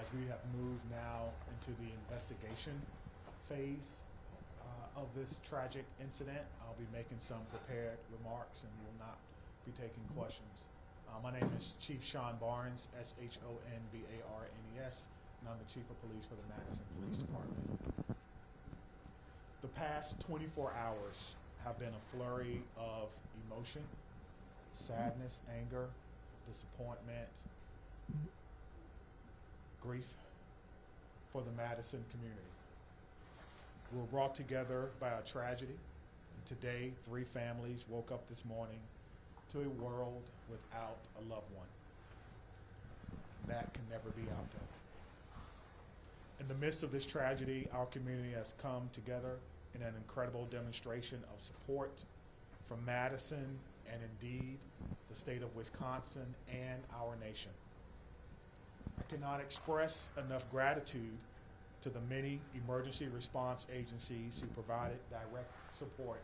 as we have moved now into the investigation phase of this tragic incident. I'll be making some prepared remarks and will not be taking questions. My name is Chief Sean Barnes, Shonbarnes, and I'm the Chief of Police for the Madison Police Department. The past 24 hours have been a flurry of emotion, sadness, anger, disappointment, grief for the Madison community. We were brought together by a tragedy, and today 3 families woke up this morning to a world without a loved one. That can never be outdone. In the midst of this tragedy, our community has come together in an incredible demonstration of support from Madison and indeed the state of Wisconsin and our nation. I cannot express enough gratitude to the many emergency response agencies who provided direct support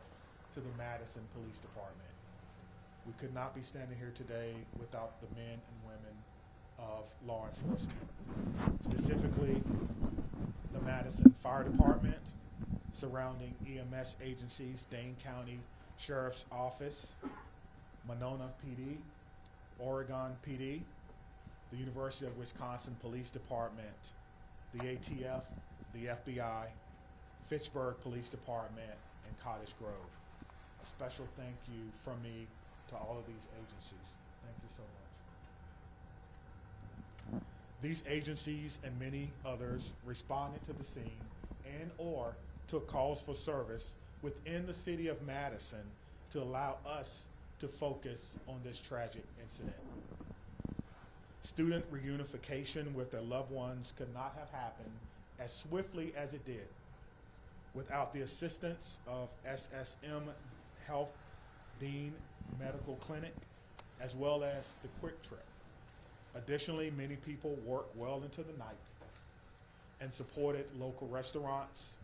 to the Madison Police Department. We could not be standing here today without the men and women of law enforcement, specifically the Madison Fire Department, surrounding EMS agencies, Dane County Sheriff's Office, Monona PD, Oregon PD, the University of Wisconsin Police Department, the ATF, the FBI, Fitchburg Police Department, and Cottage Grove. A special thank you from me to all of these agencies. Thank you so much. These agencies and many others responded to the scene and or took calls for service within the city of Madison to allow us to focus on this tragic incident. Student reunification with their loved ones could not have happened as swiftly as it did without the assistance of SSM Health Dean Medical Clinic, as well as the Quick Trip. Additionally, many people worked well into the night and supported local restaurants,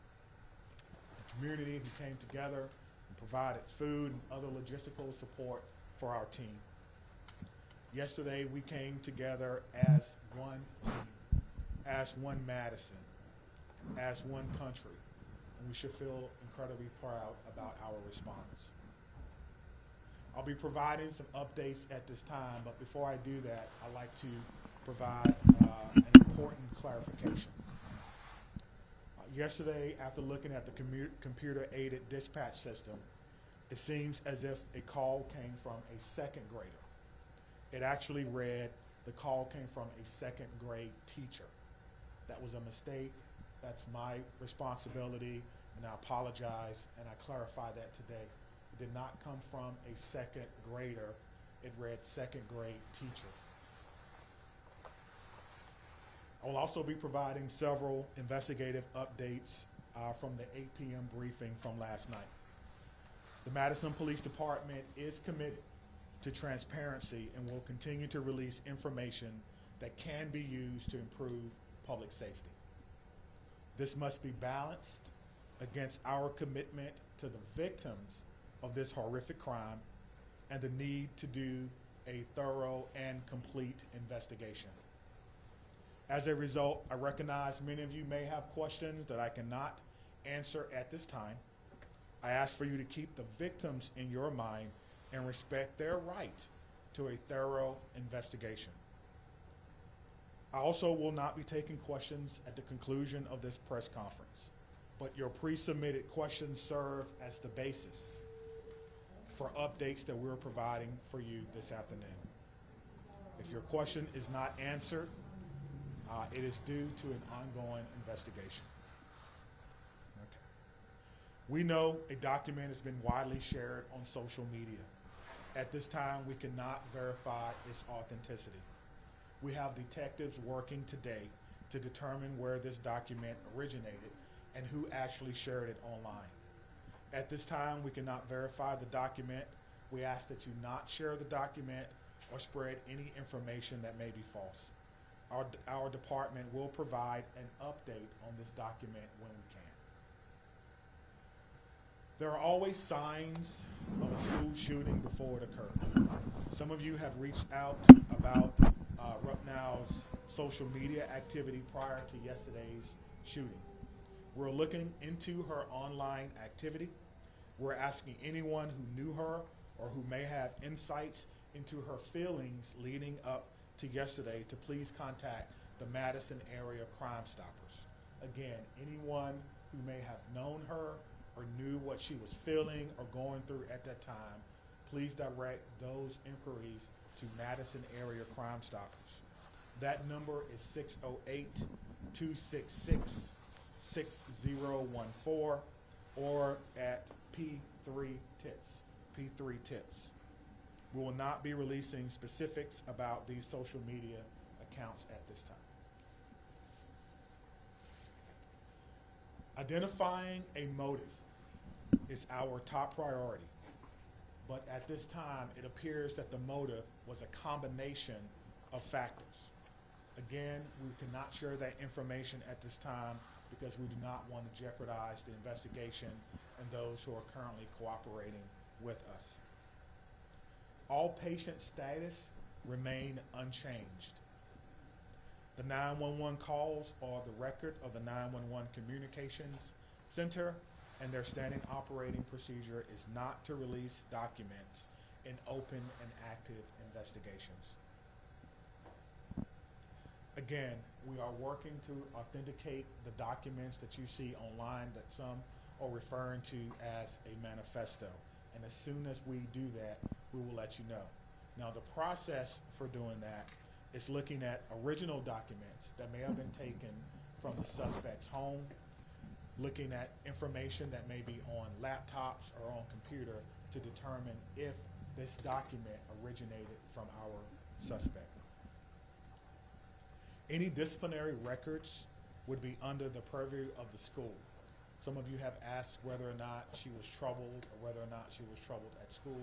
the community who came together and provided food and other logistical support for our team. Yesterday, we came together as one team, as one Madison, as one country, and we should feel incredibly proud about our response. I'll be providing some updates at this time, but before I do that, I'd like to provide an important clarification. Yesterday, after looking at the computer-aided dispatch system, it seems as if a call came from a second grader. It actually read, the call came from a second grade teacher. That was a mistake. That's my responsibility, and I apologize, and I clarify that today. It did not come from a second grader. It read second grade teacher. I will also be providing several investigative updates from the 8 p.m. briefing from last night. The Madison Police Department is committed to transparency and will continue to release information that can be used to improve public safety. This must be balanced against our commitment to the victims of this horrific crime and the need to do a thorough and complete investigation. As a result, I recognize many of you may have questions that I cannot answer at this time. I ask for you to keep the victims in your mind and respect their right to a thorough investigation. I also will not be taking questions at the conclusion of this press conference, but your pre-submitted questions serve as the basis for updates that we're providing for you this afternoon. If your question is not answered, it is due to an ongoing investigation. Okay. We know a document has been widely shared on social media. At this time, we cannot verify its authenticity. We have detectives working today to determine where this document originated and who actually shared it online. At this time, we cannot verify the document. We ask that you not share the document or spread any information that may be false. Our department will provide an update on this document when we can. There are always signs of a school shooting before it occurs. Some of you have reached out about Rucknow's social media activity prior to yesterday's shooting. We're looking into her online activity. We're asking anyone who knew her or who may have insights into her feelings leading up to yesterday to please contact the Madison Area Crime Stoppers. Again, anyone who may have known her or knew what she was feeling or going through at that time, please direct those inquiries to Madison Area Crime Stoppers. That number is 608-266-6014 or at P3 Tips. P3 Tips. We will not be releasing specifics about these social media accounts at this time. Identifying a motive is our top priority, but at this time it appears that the motive was a combination of factors. Again, we cannot share that information at this time because we do not want to jeopardize the investigation and those who are currently cooperating with us. All patient status remain unchanged. The 911 calls are the record of the 911 Communications Center, and their standing operating procedure is not to release documents in open and active investigations. Again, we are working to authenticate the documents that you see online that some are referring to as a manifesto. And as soon as we do that, we will let you know. Now, the process for doing that is looking at original documents that may have been taken from the suspect's home, looking at information that may be on laptops or on computer to determine if this document originated from our suspect. Any disciplinary records would be under the purview of the school. Some of you have asked whether or not she was troubled or whether or not she was troubled at school.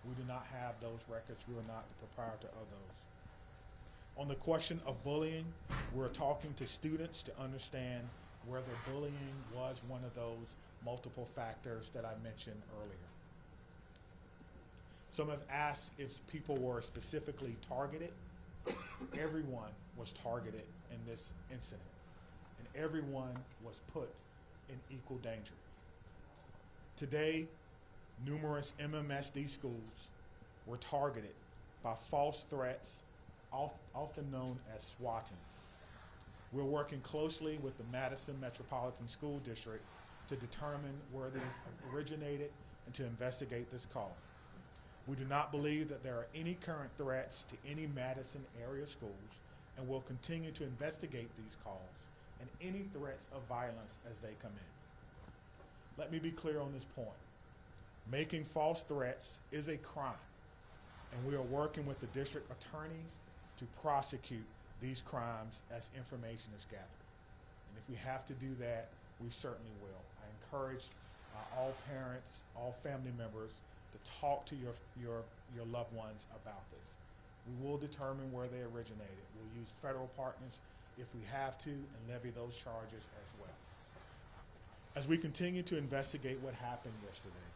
We do not have those records. We are not the proprietor of those. On the question of bullying, we're talking to students to understand whether bullying was one of those multiple factors that I mentioned earlier. Some have asked if people were specifically targeted. Everyone was targeted in this incident, and everyone was put in equal danger. Today, numerous MMSD schools were targeted by false threats, often known as swatting. We're working closely with the Madison Metropolitan School District to determine where these originated and to investigate this call. We do not believe that there are any current threats to any Madison area schools, and will continue to investigate these calls and any threats of violence as they come in. Let me be clear on this point. Making false threats is a crime, and we are working with the district attorneys to prosecute these crimes as information is gathered. And if we have to do that, we certainly will. I encourage all parents, all family members to talk to your loved ones about this. We will determine where they originated. We'll use federal partners if we have to and levy those charges as well. As we continue to investigate what happened yesterday,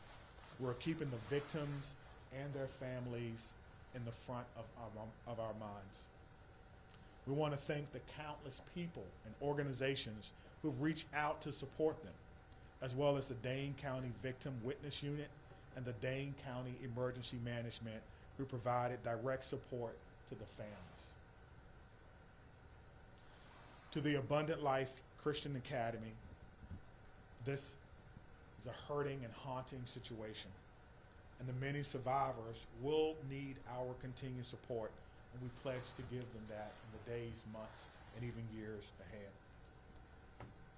we're keeping the victims and their families in the front of our minds. We want to thank the countless people and organizations who've reached out to support them, as well as the Dane County Victim Witness Unit and the Dane County Emergency Management, who provided direct support to the families. To the Abundant Life Christian Academy, this is a hurting and haunting situation, and the many survivors will need our continued support, and we pledge to give them that in the days, months, and even years ahead.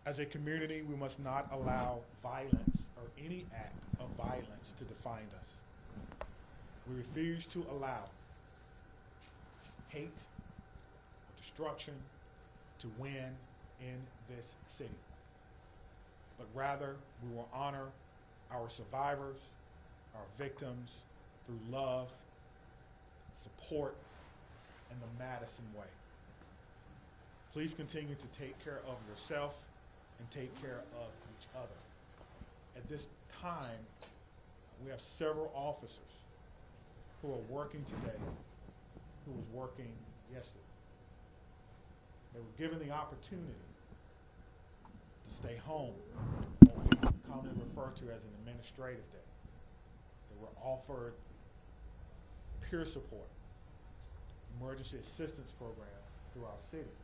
As a community, we must not allow violence or any act of violence to define us. We refuse to allow hate or destruction to win in this city, but rather we will honor our survivors, our victims through love, support, and the Madison way. Please continue to take care of yourself and take care of each other. At this time, we have several officers who are working today who was working yesterday. They were given the opportunity to stay home, what we commonly refer to as an administrative day. They were offered peer support, emergency assistance program through our city.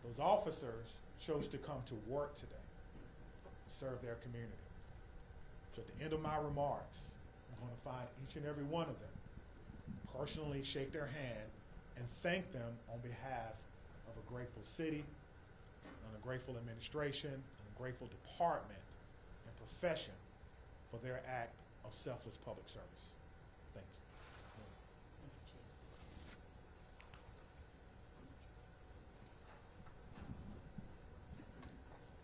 Those officers chose to come to work today and serve their community. So at the end of my remarks, I'm going to find each and every one of them, personally shake their hand, and thank them on behalf of a grateful city, and a grateful administration, and a grateful department and profession for their act of selfless public service. Thank you.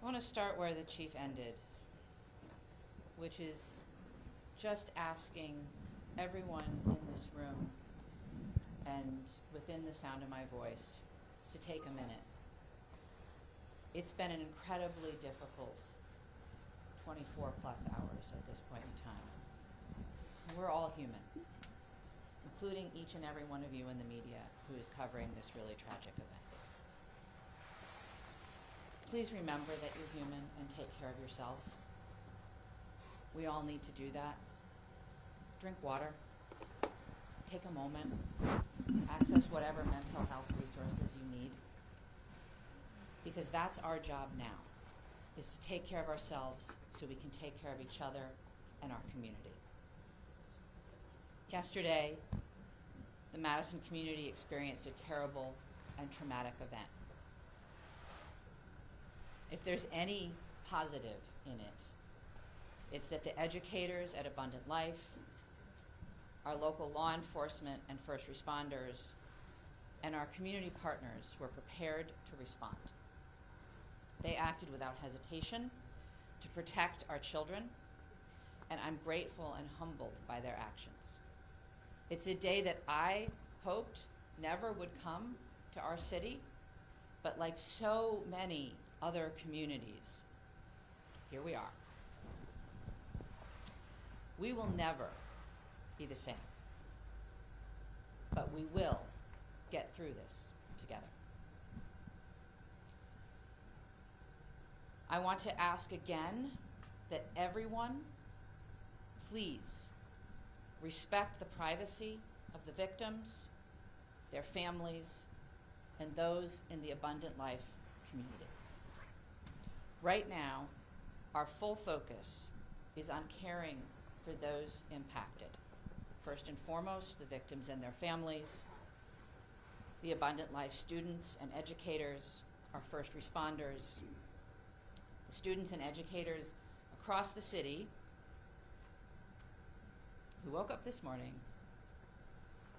I want to start where the chief ended, which is just asking everyone in this room and within the sound of my voice to take a minute. It's been an incredibly difficult 24 plus hours at this point in time. We're all human, including each and every one of you in the media who is covering this really tragic event. Please remember that you're human and take care of yourselves. We all need to do that. Drink water. Take a moment. Access whatever mental health resources you need. Because that's our job now, is to take care of ourselves so we can take care of each other and our community. Yesterday, the Madison community experienced a terrible and traumatic event. If there's any positive in it, it's that the educators at Abundant Life, our local law enforcement and first responders, and our community partners were prepared to respond. They acted without hesitation to protect our children, and I'm grateful and humbled by their actions. It's a day that I hoped never would come to our city, but like so many other communities, here we are. We will never be the same, but we will get through this together. I want to ask again that everyone, please respect the privacy of the victims, their families, and those in the Abundant Life community. Right now, our full focus is on caring for those impacted. First and foremost, the victims and their families, the Abundant Life students and educators, our first responders, the students and educators across the city who woke up this morning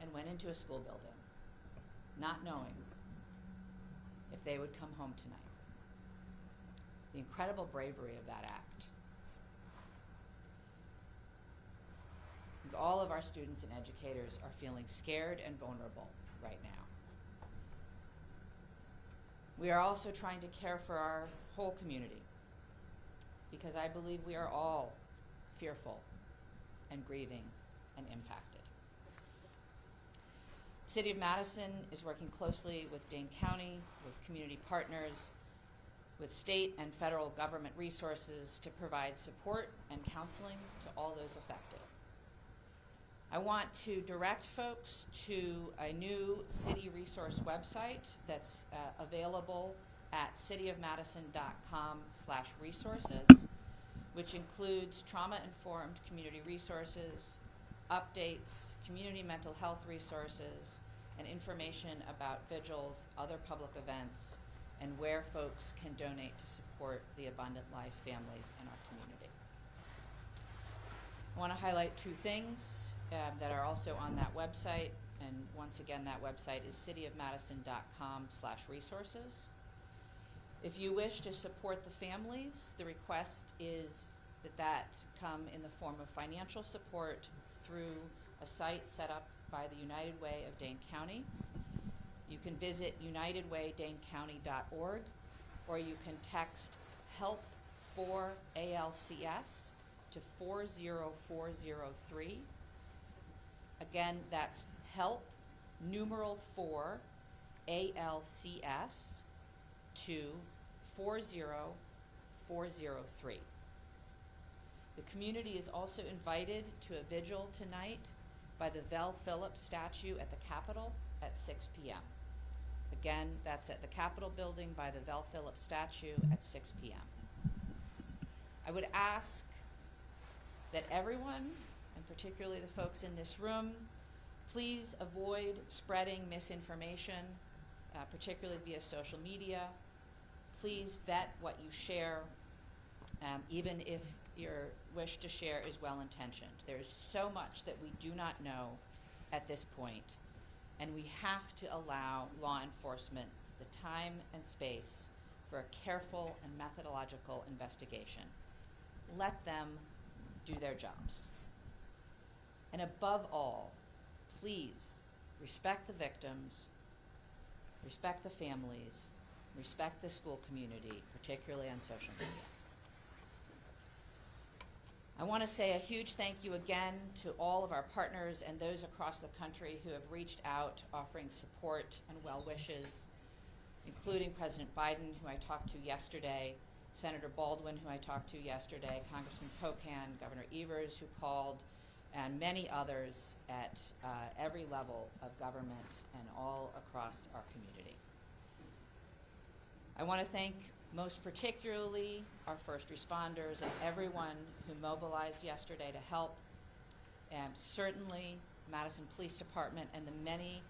and went into a school building not knowing if they would come home tonight. The incredible bravery of that act. All of our students and educators are feeling scared and vulnerable right now. We are also trying to care for our whole community, because I believe we are all fearful and grieving and impacted. The City of Madison is working closely with Dane County, with community partners, with state and federal government resources to provide support and counseling to all those affected. I want to direct folks to a new city resource website that's available at cityofmadison.com/resources, which includes trauma-informed community resources, updates, community mental health resources, and information about vigils, other public events, and where folks can donate to support the Abundant Life families in our community. I want to highlight two things that are also on that website, and once again, that website is cityofmadison.com/resources. If you wish to support the families, the request is that come in the form of financial support through a site set up by the United Way of Dane County. You can visit unitedwaydanecounty.org, or you can text HELP for ALCS to 40403. Again, that's HELP numeral 4 ALCS to 40403. The community is also invited to a vigil tonight by the Vel Phillips statue at the Capitol at 6 p.m. Again, that's at the Capitol building by the Vel Phillips statue at 6 p.m. I would ask that everyone, and particularly the folks in this room, please avoid spreading misinformation, particularly via social media. Please vet what you share, even if your wish to share is well-intentioned. There's so much that we do not know at this point, and we have to allow law enforcement the time and space for a careful and methodological investigation. Let them do their jobs. And above all, please respect the victims, respect the families, respect the school community, particularly on social media. I want to say a huge thank you again to all of our partners and those across the country who have reached out offering support and well wishes, including President Biden, who I talked to yesterday, Senator Baldwin, who I talked to yesterday, Congressman Pocan, Governor Evers, who called, and many others at every level of government and all across our community. I want to thank most particularly our first responders and everyone who mobilized yesterday to help, and certainly Madison Police Department and the many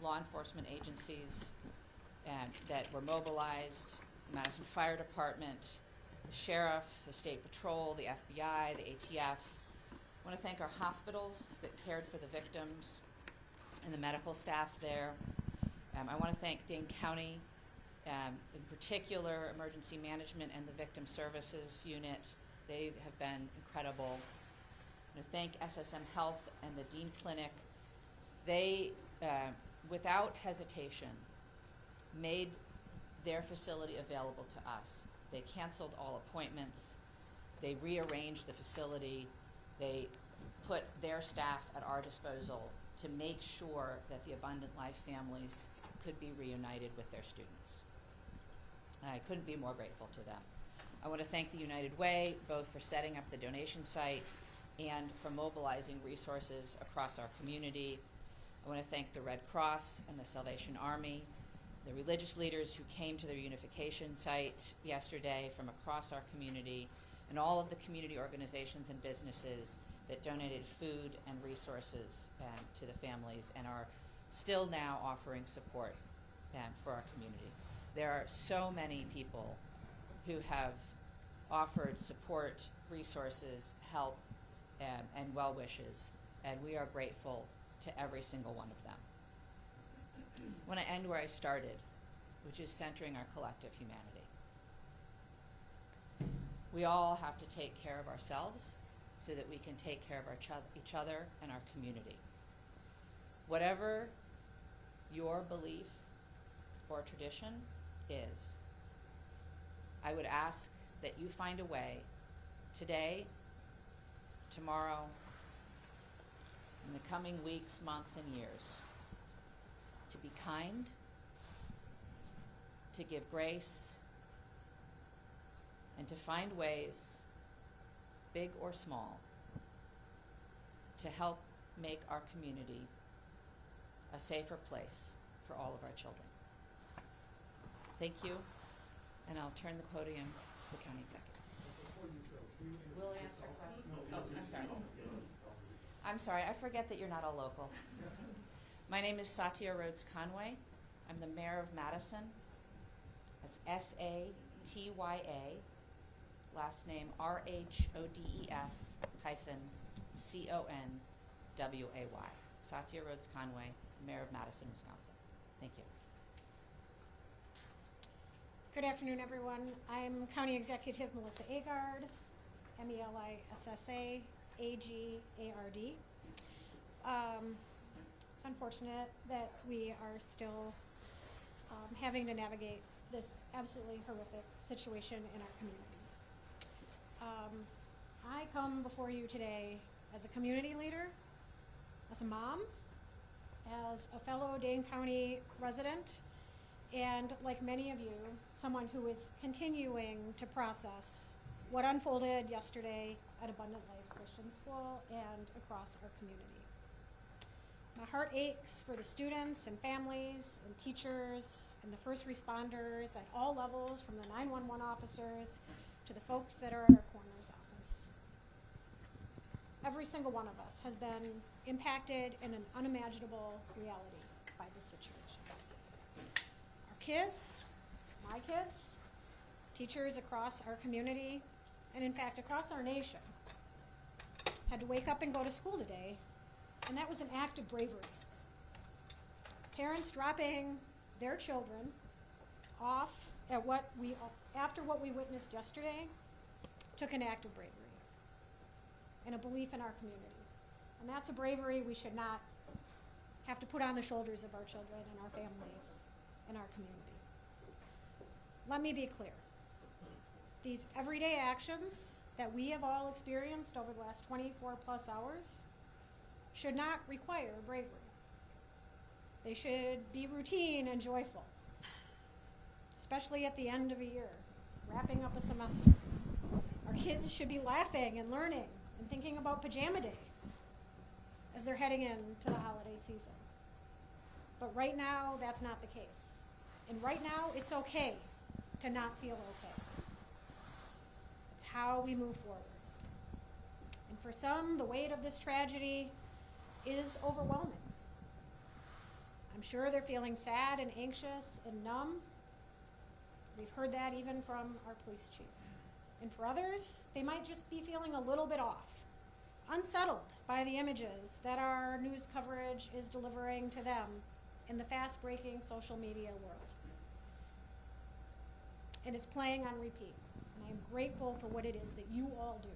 law enforcement agencies that were mobilized, the Madison Fire Department, the Sheriff, the State Patrol, the FBI, the ATF. I want to thank our hospitals that cared for the victims and the medical staff there. I want to thank Dane County, in particular Emergency Management and the Victim Services Unit. They have been incredible. I want to thank SSM Health and the Dean Clinic. They, without hesitation, made their facility available to us. They canceled all appointments. They rearranged the facility. They put their staff at our disposal to make sure that the Abundant Life families could be reunited with their students. I couldn't be more grateful to them. I want to thank the United Way, both for setting up the donation site and for mobilizing resources across our community. I want to thank the Red Cross and the Salvation Army, the religious leaders who came to the reunification site yesterday from across our community, and all of the community organizations and businesses that donated food and resources to the families and are still now offering support for our community. There are so many people who have offered support, resources, help, and well wishes, and we are grateful to every single one of them. I want to end where I started, which is centering our collective humanity. We all have to take care of ourselves so that we can take care of each other and our community. Whatever your belief or tradition is, I would ask that you find a way today, tomorrow, in the coming weeks, months, and years to be kind, to give grace, and to find ways, big or small, to help make our community a safer place for all of our children. Thank you, and I'll turn the podium to the county executive. Will answer questions. Oh, I'm sorry. I'm sorry, I forget that you're not a local. My name is Satya Rhodes Conway. I'm the mayor of Madison. That's S-A-T-Y-A, last name R-H-O-D-E-S-C-O-N-W-A-Y. Satya Rhodes Conway, mayor of Madison, Wisconsin. Thank you. Good afternoon, everyone. I'm County Executive Melissa Agard, M-E-L-I-S-S-A, A-G-A-R-D. It's unfortunate that we are still having to navigate this absolutely horrific situation in our community. I come before you today as a community leader, as a mom, as a fellow Dane County resident, and like many of you, someone who is continuing to process what unfolded yesterday at Abundant Life Christian School and across our community. My heart aches for the students and families and teachers and the first responders at all levels, from the 911 officers to the folks that are at our coroner's office. Every single one of us has been impacted in an unimaginable reality by this situation. Our kids, my kids, teachers across our community, and in fact across our nation, had to wake up and go to school today, and that was an act of bravery. Parents dropping their children off at after what we witnessed yesterday took an act of bravery and a belief in our community. And that's a bravery we should not have to put on the shoulders of our children and our families and our community. Let me be clear. These everyday actions that we have all experienced over the last 24 plus hours should not require bravery. They should be routine and joyful, especially at the end of a year, wrapping up a semester. Our kids should be laughing and learning and thinking about pajama day as they're heading into the holiday season. But right now, that's not the case. And right now, it's okay to not feel okay. It's how we move forward. And for some, the weight of this tragedy is overwhelming. I'm sure they're feeling sad and anxious and numb. We've heard that even from our police chief. And for others, they might just be feeling a little bit off, unsettled by the images that our news coverage is delivering to them in the fast-breaking social media world. And it's playing on repeat. And I am grateful for what it is that you all do.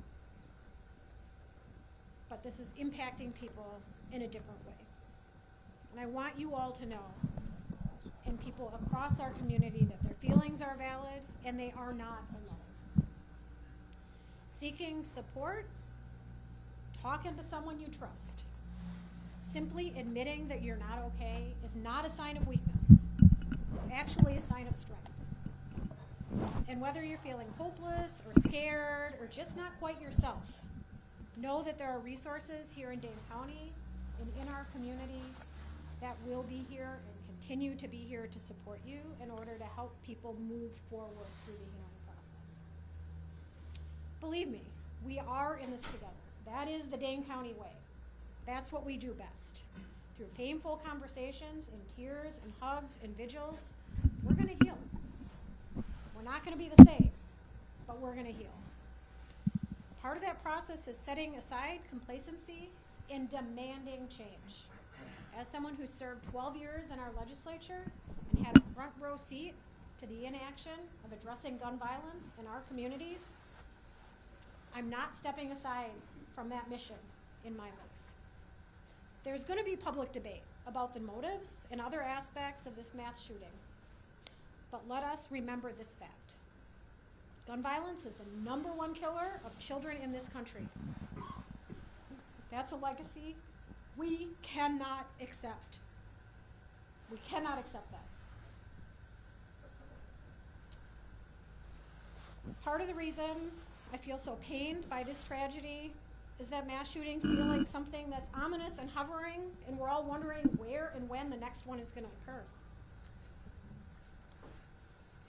But this is impacting people in a different way. And I want you all to know, and people across our community, that their feelings are valid and they are not alone. Seeking support, talking to someone you trust, simply admitting that you're not okay is not a sign of weakness. It's actually a sign of strength. And whether you're feeling hopeless or scared or just not quite yourself, know that there are resources here in Dane County and in our community that will be here and continue to be here to support you in order to help people move forward through the healing process. Believe me, we are in this together. That is the Dane County way. That's what we do best. Through painful conversations and tears and hugs and vigils, we're going to heal. We're not going to be the same, but we're going to heal. Part of that process is setting aside complacency and demanding change. As someone who served 12 years in our legislature and had a front row seat to the inaction of addressing gun violence in our communities, I'm not stepping aside from that mission in my life. There's going to be public debate about the motives and other aspects of this mass shooting. But let us remember this fact. Gun violence is the #1 killer of children in this country. That's a legacy we cannot accept. We cannot accept that. Part of the reason I feel so pained by this tragedy is that mass shootings feel like something that's ominous and hovering, and we're all wondering where and when the next one is going to occur.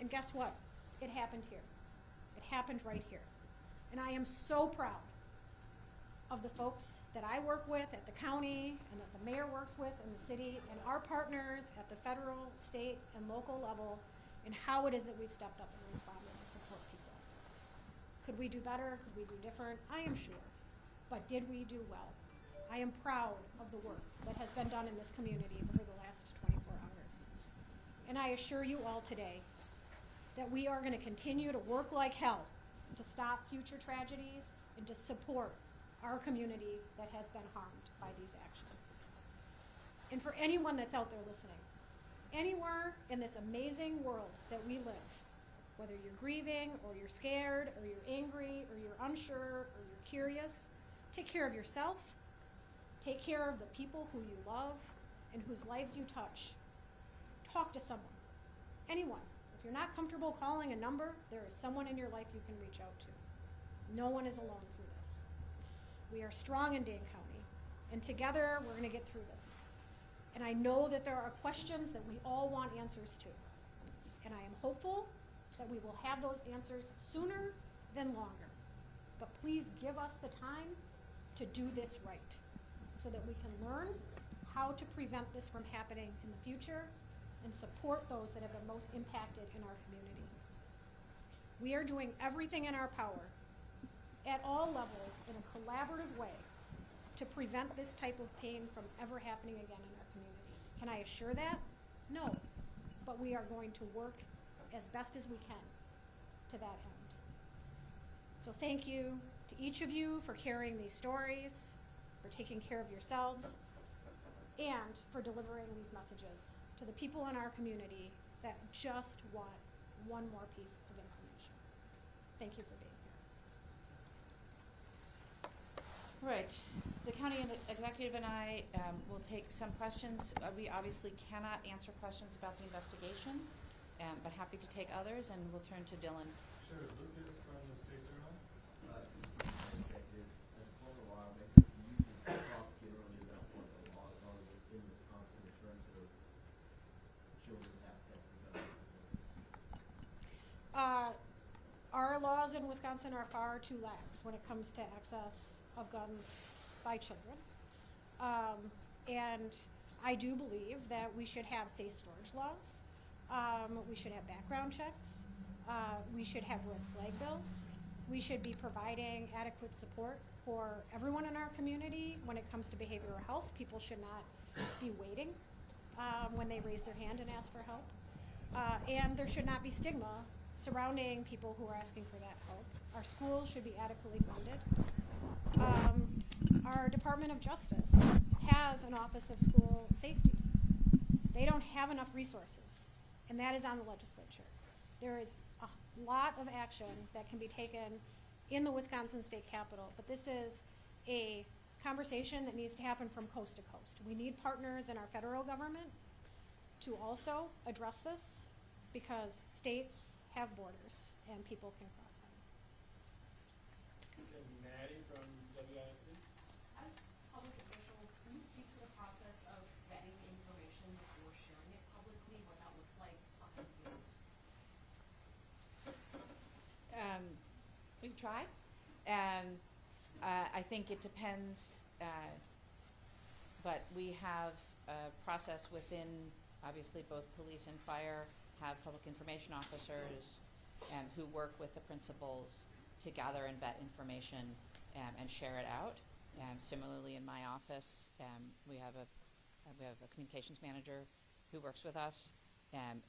And guess what? It happened here. It happened right here. And I am so proud of the folks that I work with at the county and that the mayor works with in the city and our partners at the federal, state, and local level, and how it is that we've stepped up and responded to support people. Could we do better? Could we do different? I am sure. But did we do well? I am proud of the work that has been done in this community over the last 24 hours. And I assure you all today that we are going to continue to work like hell to stop future tragedies and to support our community that has been harmed by these actions. And for anyone that's out there listening, anywhere in this amazing world that we live, whether you're grieving or you're scared or you're angry or you're unsure or you're curious, take care of yourself, take care of the people who you love and whose lives you touch. Talk to someone. anyone. If you're not comfortable calling a number, there is someone in your life you can reach out to. No one is alone through this. We are strong in Dane County, and together we're going to get through this. And I know that there are questions that we all want answers to. And I am hopeful that we will have those answers sooner than longer. But please give us the time to do this right so that we can learn how to prevent this from happening in the future and support those that have been most impacted in our community. We are doing everything in our power at all levels in a collaborative way to prevent this type of pain from ever happening again in our community. Can I assure that? No, but we are going to work as best as we can to that end. So thank you to each of you for carrying these stories, for taking care of yourselves, and for delivering these messages to the people in our community that just want one more piece of information. Thank you for being here. Right. The county executive and I will take some questions. We obviously cannot answer questions about the investigation, but happy to take others, and we'll turn to Dylan. Sure. Lucas from the State Journal. Perspective, as a former lawmaker, you can talk generally about what the laws are within Wisconsin in terms of children's access to guns. Our laws in Wisconsin are far too lax when it comes to access of guns by children. And I do believe that we should have safe storage laws. We should have background checks. We should have red flag bills. We should be providing adequate support for everyone in our community when it comes to behavioral health. People should not be waiting when they raise their hand and ask for help. And there should not be stigma surrounding people who are asking for that help. Our schools should be adequately funded. Our Department of Justice has an Office of School Safety. They don't have enough resources, and that is on the legislature. There is a lot of action that can be taken in the Wisconsin State Capitol, but this is a conversation that needs to happen from coast to coast. We need partners in our federal government to also address this, because states have borders and people can cross them. And Maddie from WISD. As public officials, can you speak to the process of vetting information before sharing it publicly, what that looks like behind the scenes? We can try. I think it depends, but we have a process within, obviously, both police and fire have public information officers who work with the principals to gather and vet information and share it out. Similarly, in my office, we have a communications manager who works with us.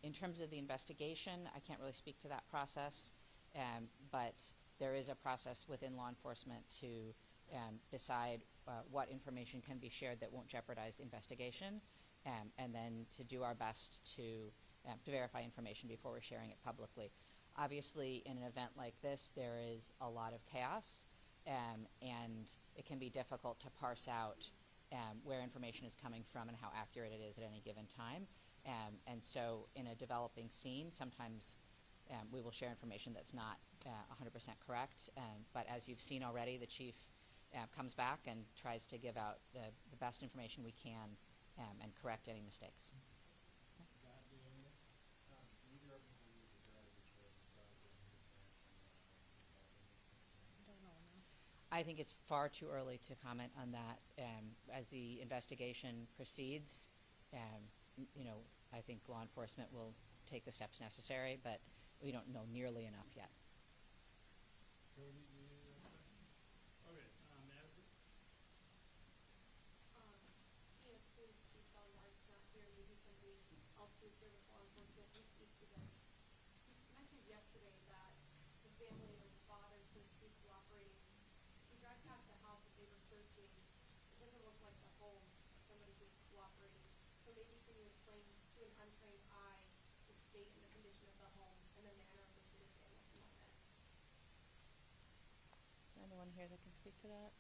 In terms of the investigation, I can't really speak to that process, but there is a process within law enforcement to decide what information can be shared that won't jeopardize the investigation, and then to do our best to verify information before we're sharing it publicly. Obviously, in an event like this, there is a lot of chaos, and it can be difficult to parse out where information is coming from and how accurate it is at any given time. And so in a developing scene, sometimes we will share information that's not 100% correct. But as you've seen already, the chief comes back and tries to give out the best information we can and correct any mistakes. I think it's far too early to comment on that. As the investigation proceeds, I think law enforcement will take the steps necessary, but we don't know nearly enough yet. Okay, Madison. Seeing as police chief Don Mark's not here, maybe somebody else who's here with law enforcement can speak to this. He mentioned yesterday that the family and his father seems to be cooperating. If you drive past the house that they were searching, it doesn't look like the home of somebody who's cooperating. So maybe can you explain to an untrained eye the state and the condition of the home and the manner of the citizen at the moment? Is there anyone here that can speak to that?